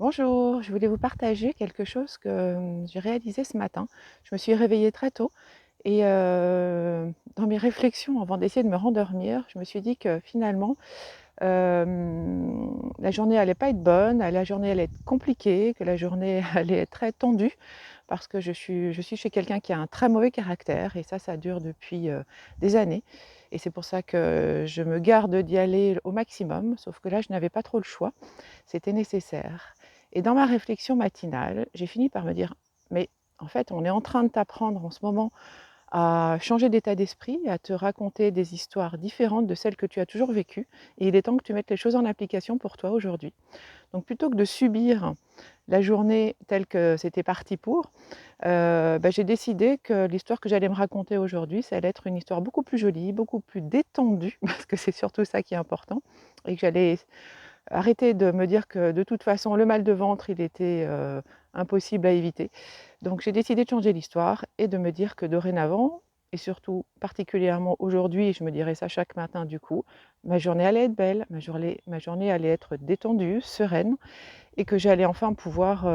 Bonjour, je voulais vous partager quelque chose que j'ai réalisé ce matin. Je me suis réveillée très tôt et dans mes réflexions avant d'essayer de me rendormir, je me suis dit que finalement, la journée allait pas être bonne, la journée allait être compliquée, que la journée allait être très tendue parce que je suis chez quelqu'un qui a un très mauvais caractère et ça dure depuis, des années et c'est pour ça que je me garde d'y aller au maximum, sauf que là, je n'avais pas trop le choix, c'était nécessaire et dans ma réflexion matinale, j'ai fini par me dire: «Mais en fait, on est en train de t'apprendre en ce moment à changer d'état d'esprit, à te raconter des histoires différentes de celles que tu as toujours vécues et il est temps que tu mettes les choses en application pour toi aujourd'hui». Donc plutôt que de subir la journée telle que c'était parti pour, j'ai décidé que l'histoire que j'allais me raconter aujourd'hui, ça allait être une histoire beaucoup plus jolie, beaucoup plus détendue, parce que c'est surtout ça qui est important et que j'allais arrêter de me dire que de toute façon le mal de ventre, il était, impossible à éviter. Donc j'ai décidé de changer l'histoire et de me dire que dorénavant et surtout particulièrement aujourd'hui, et je me dirai ça chaque matin du coup, ma journée allait être belle, ma journée allait être détendue, sereine et que j'allais enfin pouvoir,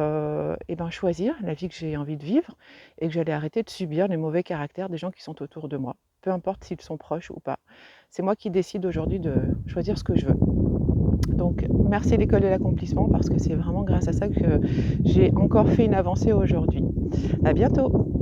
choisir la vie que j'ai envie de vivre et que j'allais arrêter de subir les mauvais caractères des gens qui sont autour de moi, peu importe s'ils sont proches ou pas. C'est moi qui décide aujourd'hui de choisir ce que je veux. Donc merci l'école de l'accomplissement parce que c'est vraiment grâce à ça que j'ai encore fait une avancée aujourd'hui. À bientôt.